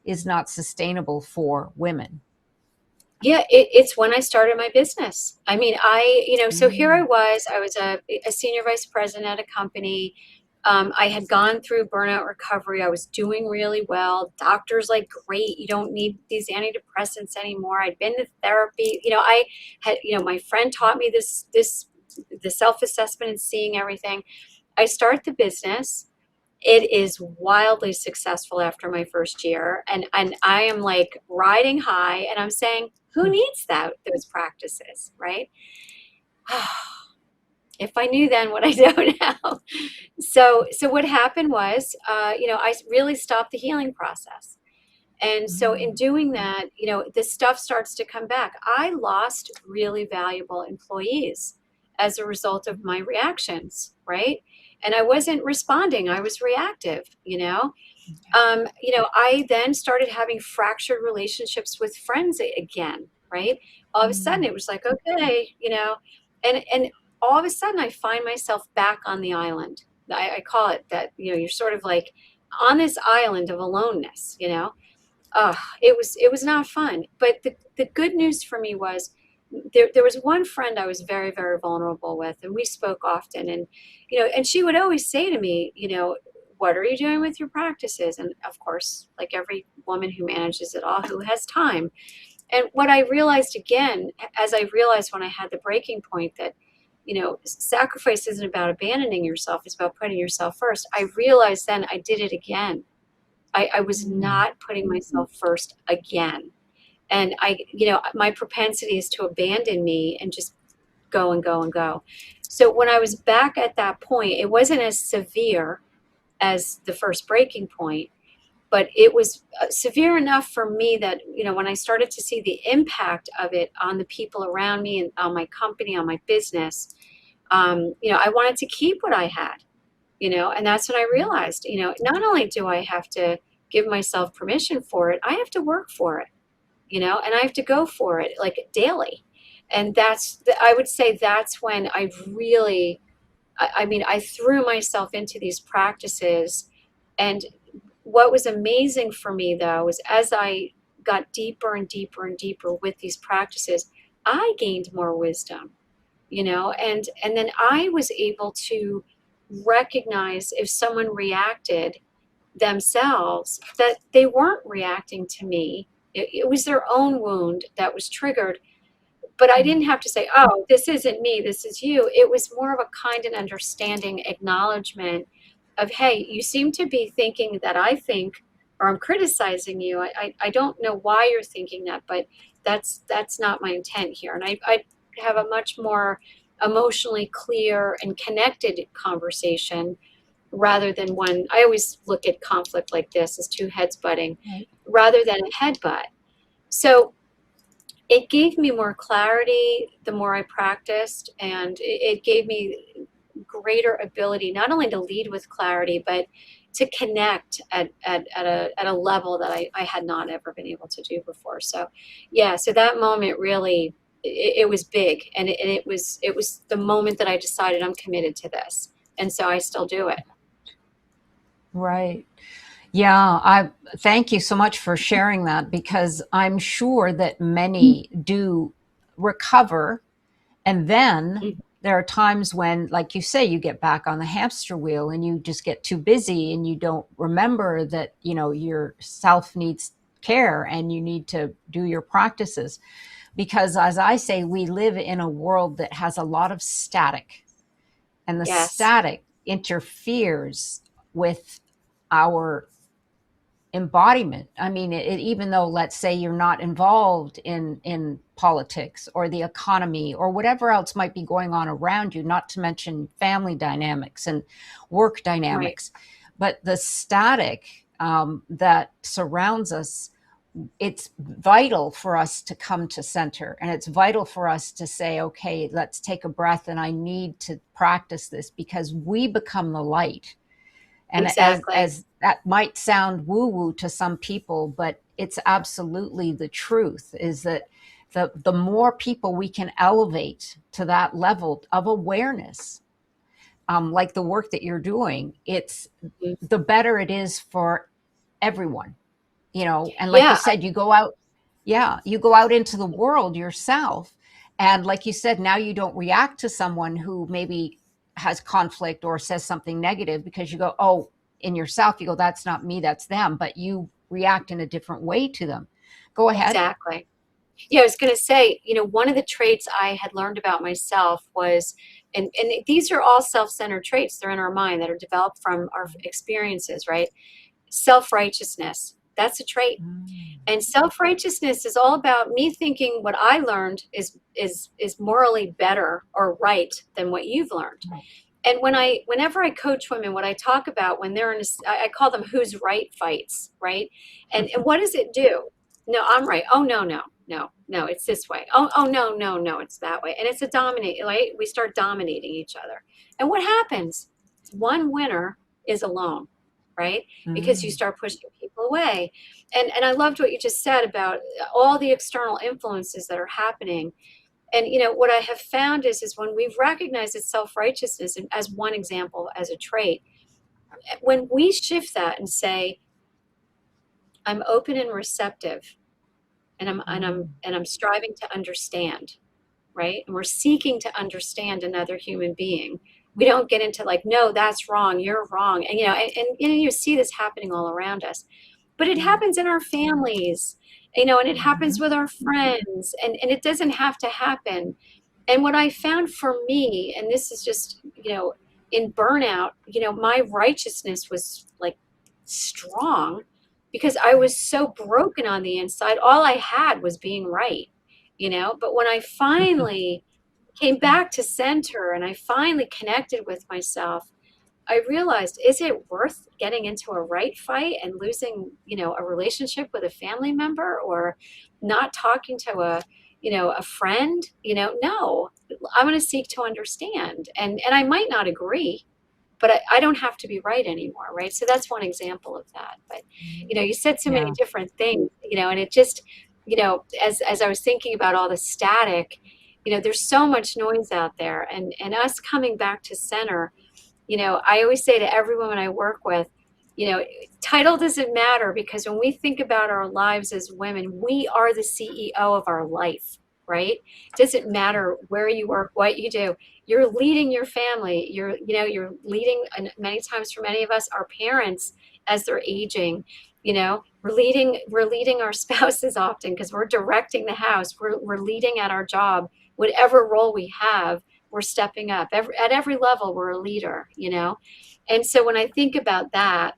is not sustainable for women? Yeah, it's when I started my business. I mean, so here Mm. I was a senior vice president at a company. I had gone through burnout recovery. I was doing really well. Doctors like, great, you don't need these antidepressants anymore. I'd been to therapy. I had, my friend taught me the self-assessment and seeing everything. I start the business. It is wildly successful after my first year, and I am like riding high, and I'm saying, who needs those practices, right? If I knew then what I know now. So what happened was, I really stopped the healing process. And so in Mm. doing that, the stuff starts to come back. I lost really valuable employees as a result of my reactions, right? And I wasn't responding, I was reactive, I then started having fractured relationships with friends again, right? All of a sudden Mm. it was like, okay, and all of a sudden I find myself back on the island. I call it that, you're sort of like on this island of aloneness, it was not fun. But the good news for me was there was one friend I was very, very vulnerable with, and we spoke often. And she would always say to me, what are you doing with your practices? And of course, like every woman who manages it all, who has time. And what I realized again, as I realized when I had the breaking point, that sacrifice isn't about abandoning yourself, it's about putting yourself first. I realized then I did it again. I was Mm. not putting myself first again. And my propensity is to abandon me and just go and go and go. So when I was back at that point, it wasn't as severe as the first breaking point, but it was severe enough for me that, when I started to see the impact of it on the people around me and on my company, on my business, I wanted to keep what I had. And that's when I realized, not only do I have to give myself permission for it, I have to work for it. and I have to go for it like daily. And I would say that's when I really, I mean, I threw myself into these practices. And what was amazing for me, though, is as I got deeper and deeper and deeper with these practices, I gained more wisdom, and then I was able to recognize if someone reacted themselves, that they weren't reacting to me. It was their own wound that was triggered. But I didn't have to say, oh, this isn't me, this is you. It was more of a kind and understanding acknowledgement of, hey, you seem to be thinking that I think, or I'm criticizing you. I don't know why you're thinking that, but that's not my intent here. And I have a much more emotionally clear and connected conversation rather than one. I always look at conflict like this as two heads butting Right. rather than a headbutt. So it gave me more clarity the more I practiced, and it gave me greater ability not only to lead with clarity, but to connect at a level that I had not ever been able to do before. So, yeah, so that moment really, it was big, and it was the moment that I decided I'm committed to this, and so I still do it. Right. Yeah, I thank you so much for sharing that, because I'm sure that many do recover, and then Mhm. there are times when, like you say, you get back on the hamster wheel and you just get too busy and you don't remember that, your self needs care and you need to do your practices. Because as I say, we live in a world that has a lot of static, and the Yes, static interferes with our embodiment. I mean, even though, let's say, you're not involved in politics or the economy or whatever else might be going on around you, not to mention family dynamics and work right. dynamics, but the static that surrounds us, it's vital for us to come to center, and it's vital for us to say, okay, let's take a breath, and I need to practice this, because we become the light. And as Exactly. as that might sound woo woo to some people, but it's absolutely the truth, is that the more people we can elevate to that level of awareness, like the work that you're doing, it's Mhm. the better it is for everyone. And like you Yeah, said, you go out, yeah, you go out into the world yourself, and like you said, now you don't react to someone who maybe has conflict or says something negative, because you go, oh, in yourself you go, that's not me, that's them, but you react in a different way to them. Go ahead. exactly. Yeah, I was going to say, one of the traits I had learned about myself was, and these are all self-centered traits. They're in our mind that are developed from our experiences, right? Self-righteousness. That's a trait. Mm. And self-righteousness is all about me thinking what I learned is morally better or right than what you've learned. Right. And whenever I coach women, what I talk about when they're I call them who's right fights, right? And what does it do? No, I'm right. Oh, no, no, no, no, it's this way. Oh, no, no, no, it's that way. And it's a dominate, right? We start dominating each other. And what happens? One winner is alone, right? Because you Mm. start pushing people away. And I loved what you just said about all the external influences that are happening. And what I have found is when we've recognized that self-righteousness, and as one example, as a trait, when we shift that and say, I'm open and receptive, and Mm. I'm striving to understand, right? And we're seeking to understand another human being. We don't get into like, no, that's wrong, you're wrong. And you see this happening all around us. But it Yeah. happens in our families, and it happens Mhm. with our friends, and it doesn't have to happen. And what I found for me, and this is just, in burnout, my righteousness was like strong because I was so broken on the inside. All I had was being right, But when I finally came back to center and I finally connected with myself, I realized, is it worth getting into a right fight and losing, a relationship with a family member, or not talking to a friend? No, I'm going to seek to understand, and I might not agree, but I don't have to be right anymore, right? So that's one example of that. But you said so many Yeah. different things, and it just as I was thinking about all the static, there's so much noise out there, and us coming back to center. I always say to every woman I work with, you know, title doesn't matter, because when we think about our lives as women, we are the CEO of our life, right? It doesn't matter where you work, what you do. You're leading your family. You're leading, and many times for many of us, our parents as they're aging. We're leading our spouses often because we're directing the house. We're leading at our job, whatever role we have, we're stepping up. At every level, we're a leader. And so when I think about that,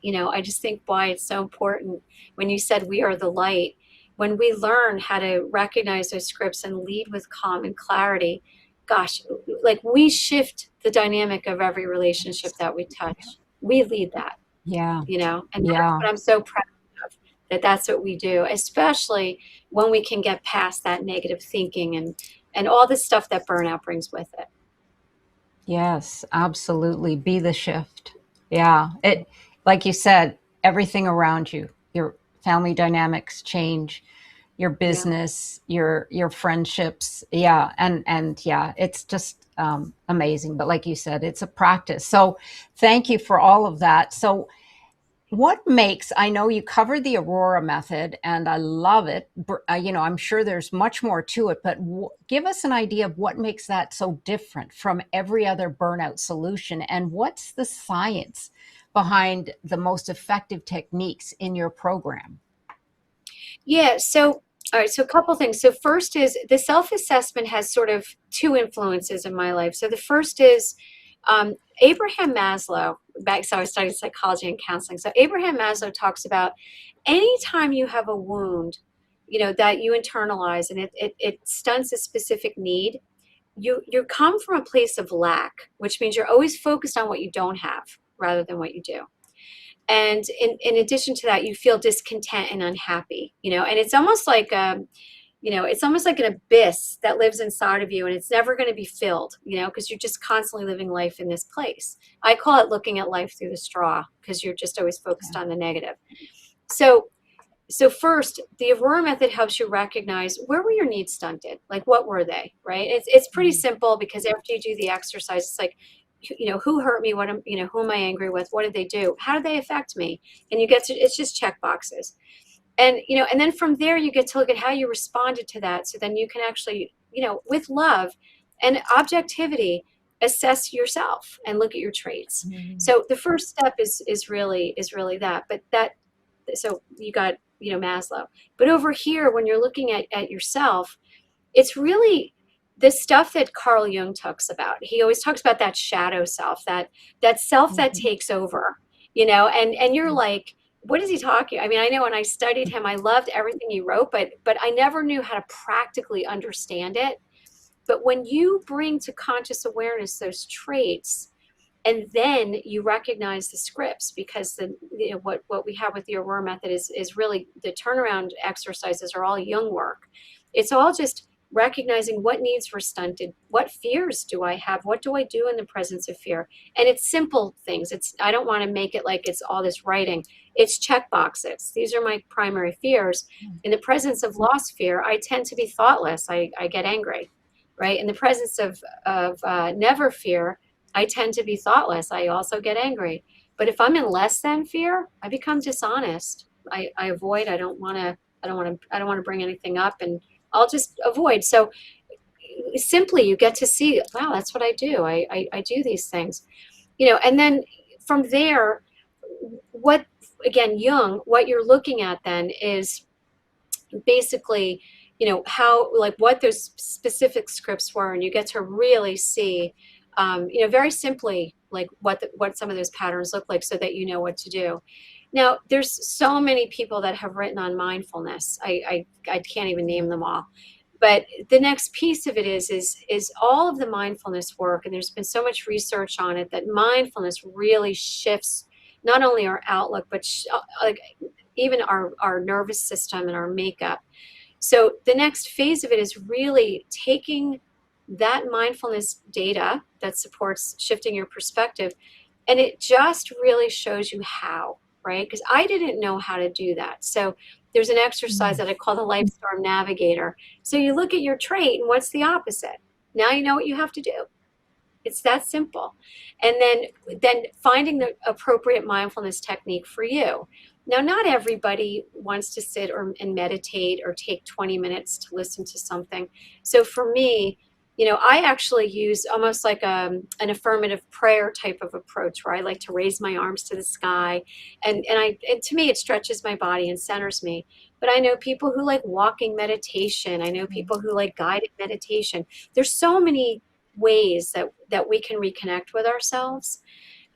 I just think why it's so important when you said we are the light. When we learn how to recognize those scripts and lead with calm and clarity, gosh, like we shift the dynamic of every relationship that we touch. We lead that, Yeah. and that's Yeah. what I'm so proud of, that that's what we do, especially when we can get past that negative thinking and all the stuff that burnout brings with it. Yes, absolutely. Be the shift. Yeah. Like you said, everything around you, your family dynamics change, your Yeah. business, your friendships. Yeah. And yeah, it's just amazing. But like you said, it's a practice. So thank you for all of that. So what makes, I know you covered the Aurora method and I love it. I'm sure there's much more to it, but give us an idea of what makes that so different from every other burnout solution, and what's the science behind the most effective techniques in your program? Yeah. So, all right. So, a couple things. So, first is the self assessment has sort of two influences in my life. So, the first is Abraham Maslow. So, I studied psychology and counseling. So, Abraham Maslow talks about anytime you have a wound, that you internalize and it stunts a specific need. You come from a place of lack, which means you're always focused on what you don't have rather than what you do. And in addition to that, you feel discontent and unhappy, and it's almost like an abyss that lives inside of you, and it's never going to be filled, because you're just constantly living life in this place. I call it looking at life through the straw, because you're just always focused Yeah. on the negative. So first, the Aurora method helps you recognize, where were your needs stunted? Like, what were they, right? It's pretty Mm. simple, because after you do the exercise, it's like, who hurt me? Who am I angry with? What did they do? How did they affect me? And it's just check boxes. And then from there, you get to look at how you responded to that. So then you can actually, with love and objectivity, assess yourself and look at your traits. Mm. So the first step is really that. But so you got, Maslow. But over here, when you're looking at yourself, it's really the stuff that Carl Jung talks about. He always talks about that shadow self, that self that Mhm. takes over, and you're like, what is he talking? I mean, I know when I studied him, I loved everything he wrote, but I never knew how to practically understand it. But when you bring to conscious awareness those traits, and then you recognize the scripts, because what we have with the Aurora method is really the turnaround exercises are all Jung work. It's all just recognizing what needs were stunted, what fears do I have, what do I do in the presence of fear. And it's simple things. I don't want to make it like it's all this writing. It's check boxes. These are my primary fears. In the presence of lost fear, I tend to be thoughtless. I get angry, right? In the presence of never fear, I tend to be thoughtless. I also get angry. But if I'm in less than fear, I become dishonest. I avoid. I don't want to. I don't want to. I don't want to bring anything up, and I'll just avoid. So simply, you get to see, wow, that's what I do. I do these things, and then from there, what again, Jung, what you're looking at then is basically, how, like, what those specific scripts were, and you get to really see, very simply, like what some of those patterns look like, so that you know what to do. Now, there's so many people that have written on mindfulness. I can't even name them all. But the next piece of it is all of the mindfulness work, and there's been so much research on it, that mindfulness really shifts not only our outlook, but like even our nervous system and our makeup. So the next phase of it is really taking that mindfulness data that supports shifting your perspective, and it just really shows you how, right? Because I didn't know how to do that. So there's an exercise that I call the Life Storm Navigator. So you look at your trait and what's the opposite. Now you know what you have to do. It's that simple. And then finding the appropriate mindfulness technique for you. Now, not everybody wants to sit and meditate or take 20 minutes to listen to something. So for me, I actually use almost like an affirmative prayer type of approach where I like to raise my arms to the sky. And to me, it stretches my body and centers me. But I know people who like walking meditation. I know people who like guided meditation. There's so many ways that we can reconnect with ourselves.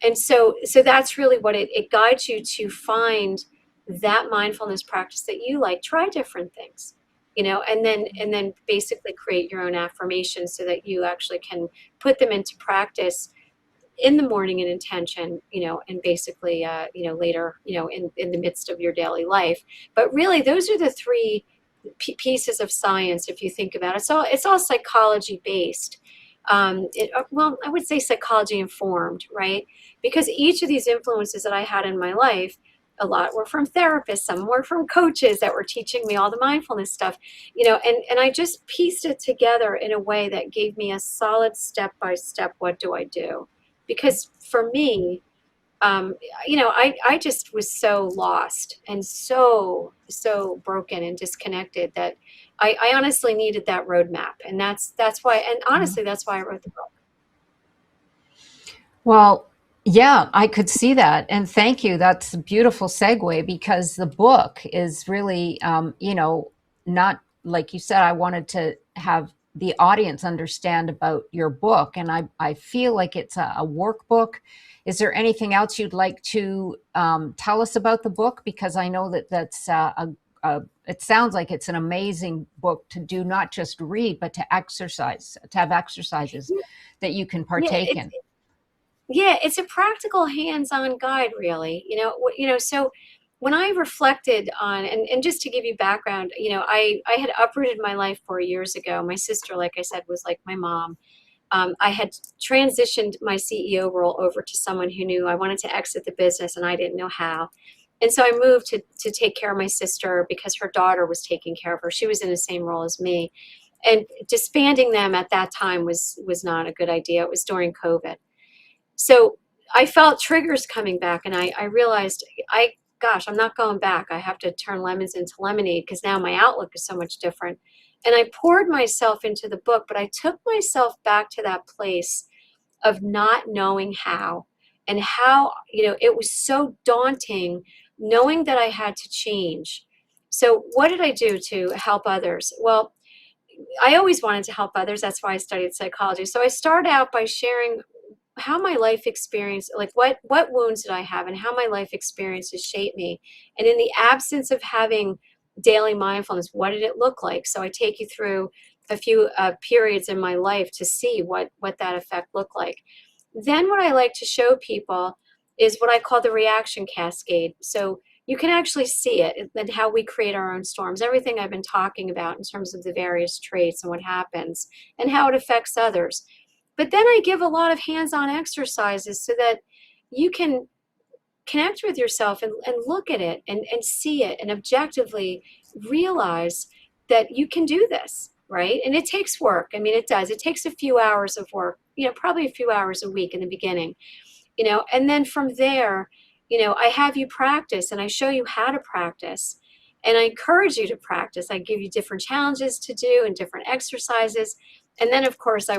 And so that's really what it guides you to find that mindfulness practice that you like. Try different things, and then basically create your own affirmations so that you actually can put them into practice in the morning in intention, and basically, later, in the midst of your daily life. But really, those are the three pieces of science, if you think about it. So it's all psychology based. Well, I would say psychology informed, right? Because each of these influences that I had in my life, a lot were from therapists, some were from coaches that were teaching me all the mindfulness stuff, and I just pieced it together in a way that gave me a solid step-by-step, what do I do? Because for me, I just was so lost and so broken and disconnected that I honestly needed that roadmap, and that's why. And honestly, that's why I wrote the book. Well, yeah, I could see that. And thank you. That's a beautiful segue because the book is really, not like you said, I wanted to have the audience understand about your book. And I feel like it's a workbook. Is there anything else you'd like to tell us about the book? Because I know that's it sounds like it's an amazing book to do, not just read, but to exercise, to have exercises that you can Yeah, partake in. Yeah, it's a practical hands-on guide, really. So when I reflected on, and just to give you background, I had uprooted my life 4 years ago. My sister, like I said, was like my mom. I had transitioned my CEO role over to someone who knew I wanted to exit the business and I didn't know how. And so I moved to take care of my sister because her daughter was taking care of her. She was in the same role as me. And disbanding them at that time was not a good idea. It was during COVID. So I felt triggers coming back, and I realized, gosh, I'm not going back. I have to turn lemons into lemonade because now my outlook is so much different. And I poured myself into the book, but I took myself back to that place of not knowing how, and how, it was so daunting knowing that I had to change. So what did I do to help others? Well, I always wanted to help others. That's why I studied psychology. So I started out by sharing how my life experience, like what wounds did I have and how my life experiences shaped me. And in the absence of having daily mindfulness, what did it look like? So I take you through a few periods in my life to see what that effect looked like. Then what I like to show people is what I call the reaction cascade. So you can actually see it and how we create our own storms, everything I've been talking about in terms of the various traits and what happens and how it affects others. But then I give a lot of hands-on exercises so that you can connect with yourself and look at it and see it and objectively realize that you can do this, right? And it takes work. I mean, it does. It takes a few hours of work, probably a few hours a week in the beginning, and then from there, I have you practice and I show you how to practice. And I encourage you to practice. I give you different challenges to do and different exercises. And then, of course, I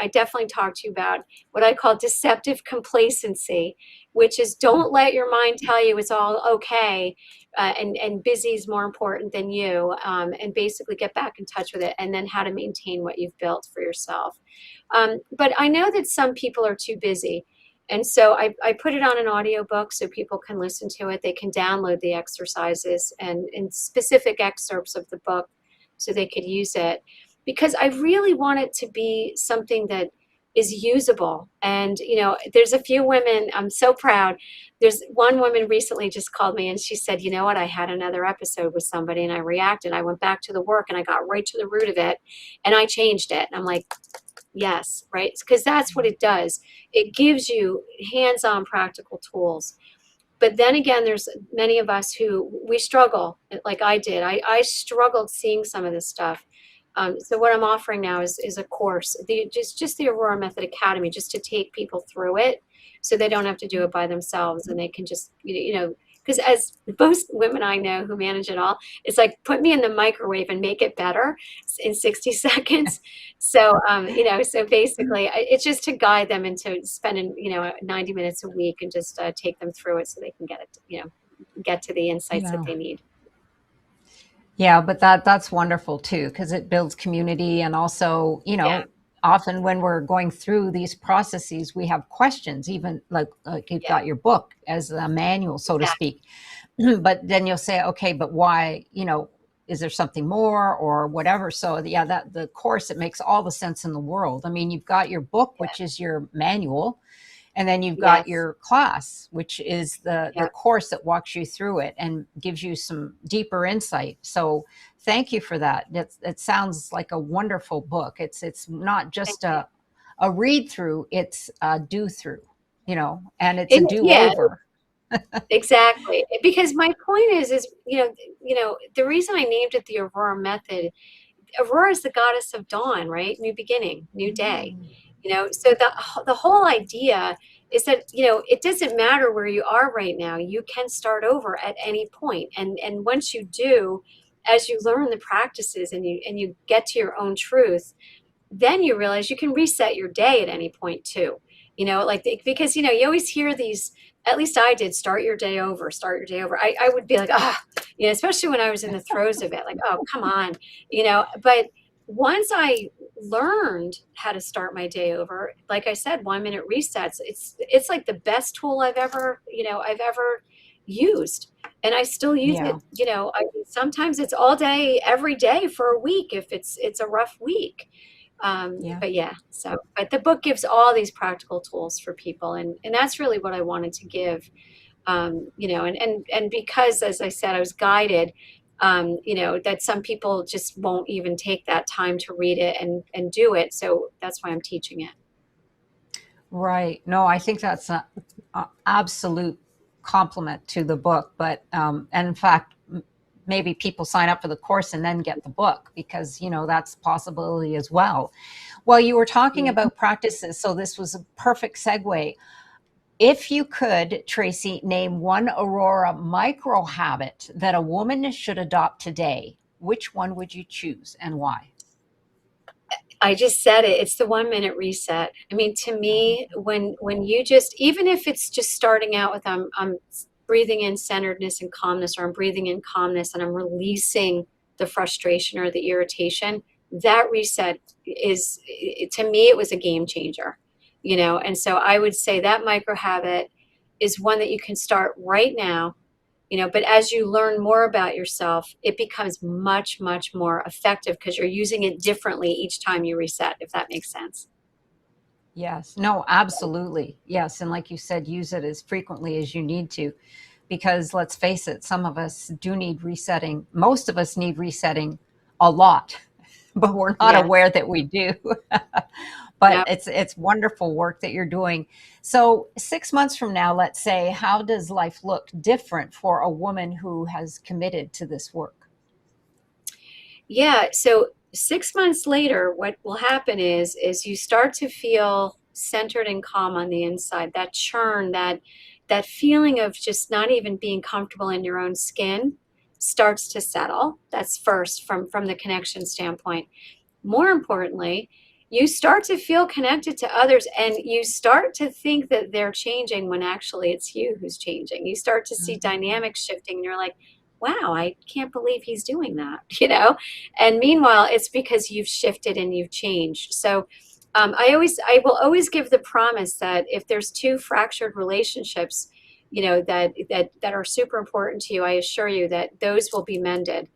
definitely talk to you about what I call deceptive complacency, which is don't let your mind tell you it's all okay, and busy is more important than you, and basically get back in touch with it, and then how to maintain what you've built for yourself. But I know that some people are too busy. And so I put it on an audiobook so people can listen to it. They can download the exercises and specific excerpts of the book so they could use it. Because I really want it to be something that is usable. And, there's a few women, I'm so proud. There's one woman recently just called me and she said, you know what, I had another episode with somebody and I reacted. I went back to the work and I got right to the root of it and I changed it. And I'm like, yes, right? Because that's what it does. It gives you hands-on practical tools. But then again, there's many of us who we struggle, like I did. I struggled seeing some of this stuff. So what I'm offering now is a course, just the Aurora Method Academy, just to take people through it, so they don't have to do it by themselves, and they can just because as most women I know who manage it all, it's like put me in the microwave and make it better in 60 seconds. So so basically, it's just to guide them into spending 90 minutes a week and just take them through it so they can get it, get to the insights that Yeah. they need. Yeah, but that's wonderful too, because it builds community. And also, Yeah, often when we're going through these processes, we have questions, even like you've yeah, got your book as a manual, so to exactly. speak. But then you'll say, okay, but why, is there something more or whatever? So yeah, that the course, it makes all the sense in the world. I mean, you've got your book, Yeah. which is your manual, and then you've got Yes. your class, which is the Yeah. course that walks you through it and gives you some deeper insight. So thank you for that. It sounds like a wonderful book. It's not Thank just you. a read through, it's a do through, and it's a It, do yeah, over. exactly. Because my point is, the reason I named it the Aurora Method. Aurora is the goddess of dawn, right? New beginning, new day. So the whole idea is that it doesn't matter where you are right now. You can start over at any point, and once you do, as you learn the practices and you get to your own truth, then you realize you can reset your day at any point too. Because you always hear these, at least I did, start your day over. I would be like, especially when I was in the throes of it, like, oh, come on. But once I learned how to start my day over, like I said, 1 minute resets, it's like the best tool I've ever used. And I still use Yeah. it. Sometimes it's all day, every day for a week if it's a rough week. Yeah. But yeah, but the book gives all these practical tools for people, and that's really what I wanted to give. And because, as I said, I was guided, that some people just won't even take that time to read it and do it. So that's why I'm teaching it. Right. No, I think that's a absolute compliment to the book. But and in fact, maybe people sign up for the course and then get the book, because that's a possibility as well. Well, you were talking Yeah. about practices, so this was a perfect segue. If you could, Tracy, name one Aurora micro habit that a woman should adopt today, which one would you choose and why? I just said it. It's the 1 minute reset. I mean, to me, when you just, even if it's just starting out with I'm breathing in centeredness and calmness, or I'm breathing in calmness and I'm releasing the frustration or the irritation, that reset to me, it was a game changer. And so I would say that micro habit is one that you can start right now. But as you learn more about yourself, it becomes much, much more effective because you're using it differently each time you reset, if that makes sense. Yes. No, absolutely. Yes. And like you said, use it as frequently as you need to, because let's face it, some of us do need resetting. Most of us need resetting a lot, but we're not Yeah. aware that we do. But Yep. it's wonderful work that you're doing. So 6 months from now, let's say, how does life look different for a woman who has committed to this work? Yeah. So 6 months later, what will happen is you start to feel centered and calm on the inside. That churn, that feeling of just not even being comfortable in your own skin starts to settle. That's first from the connection standpoint. More importantly, you start to feel connected to others, and you start to think that they're changing when actually it's you who's changing. You start to see Mhm. dynamics shifting, and you're like, wow, I can't believe he's doing that, And meanwhile, it's because you've shifted and you've changed. So I will always give the promise that if there's two fractured relationships, that are super important to you, I assure you that those will be mended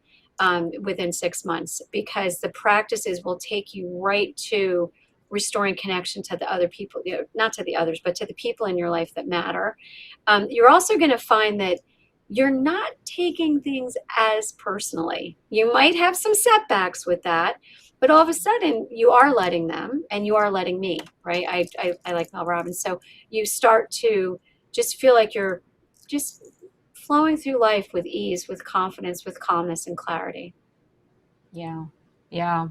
within 6 months, because the practices will take you right to restoring connection to the other people, not to the others, but to the people in your life that matter. You're also going to find that you're not taking things as personally. You might have some setbacks with that, but all of a sudden you are letting them, and you are letting me, right? I like Mel Robbins. So you start to just feel like you're just flowing through life with ease, with confidence, with calmness and clarity. Yeah. Yeah.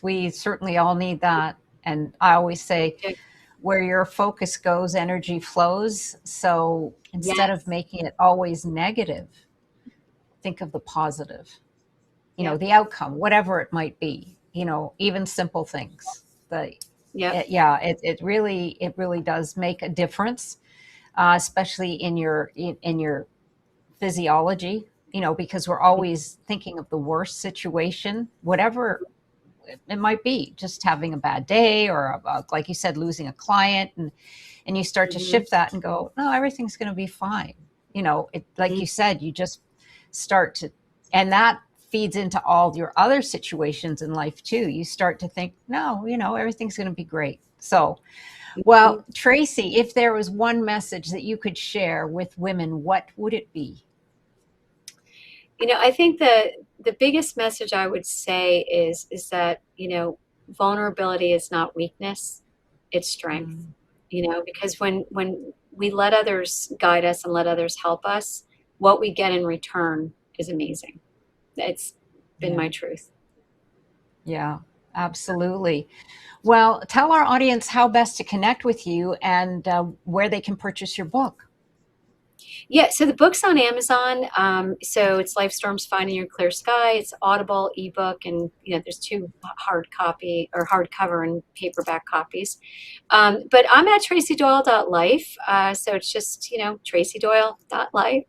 We certainly all need that. And I always say, where your focus goes, energy flows. So instead of Yes. making it always negative, think of the positive, Yep. the outcome, whatever it might be, even simple things. Yep. It really does make a difference, especially in your physiology, because we're always thinking of the worst situation, whatever it might be, just having a bad day or like you said, losing a client, and you start to Mm-hmm. shift that and go, no, everything's going to be fine. Like you said, you just start to, and that feeds into all your other situations in life too. You start to think, no, everything's going to be great. So, Mm-hmm. well, Tracy, if there was one message that you could share with women, what would it be? I think the biggest message I would say is that, vulnerability is not weakness, it's strength. Mm, Because when we let others guide us and let others help us, what we get in return is amazing. It's been yeah, my truth. yeah, absolutely. Well, tell our audience how best to connect with you and where they can purchase your book. Yeah, so the book's on Amazon. So it's Life Storms Finding Your Clear Sky. It's Audible, ebook, and there's two hard copy or hardcover and paperback copies. But I'm at tracydoyle.life. So it's just, tracydoyle.life.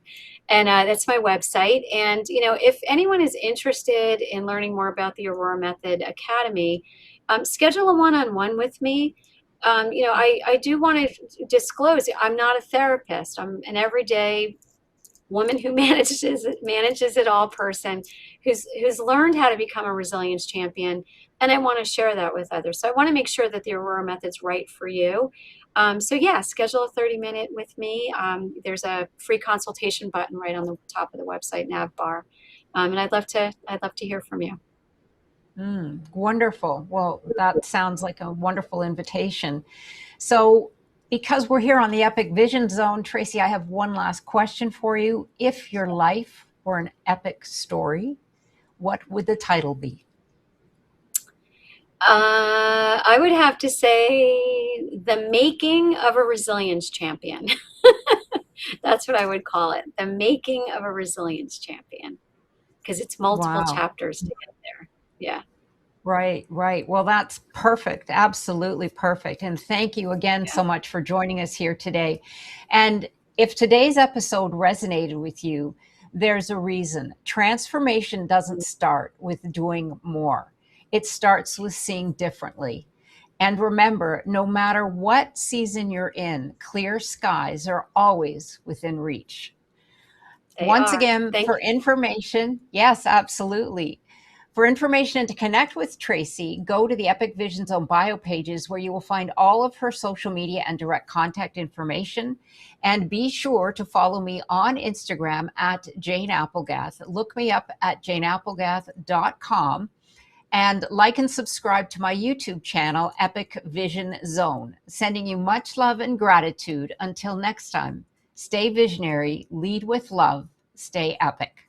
And that's my website. And, if anyone is interested in learning more about the Aurora Method Academy, schedule a one-on-one with me. I do want to disclose I'm not a therapist. I'm an everyday woman who manages it all person who's learned how to become a resilience champion, and I want to share that with others. So I want to make sure that the Aurora Method's right for you. So yeah, schedule a 30-minute with me. There's a free consultation button right on the top of the website nav bar, and I'd love to hear from you. Wonderful. Well, that sounds like a wonderful invitation. So, because we're here on the Epic Vision Zone, Tracy, I have one last question for you. If your life were an epic story, what would the title be? I would have to say the making of a resilience champion. That's what I would call it. The making of a resilience champion. Because it's multiple Wow. chapters to get there. Yeah. Right, right. Well, that's perfect. Absolutely perfect. And thank you again Yeah. so much for joining us here today. And if today's episode resonated with you, there's a reason. Transformation doesn't start with doing more, it starts with seeing differently. And remember, no matter what season you're in, clear skies are always within reach. They Once are. again, Thank for you. information, yes, absolutely. For information and to connect with Tracy, go to the Epic Vision Zone bio pages where you will find all of her social media and direct contact information. And be sure to follow me on Instagram at Jane Applegath. Look me up at janeapplegath.com and like and subscribe to my YouTube channel, Epic Vision Zone. Sending you much love and gratitude. Until next time, stay visionary, lead with love, stay epic.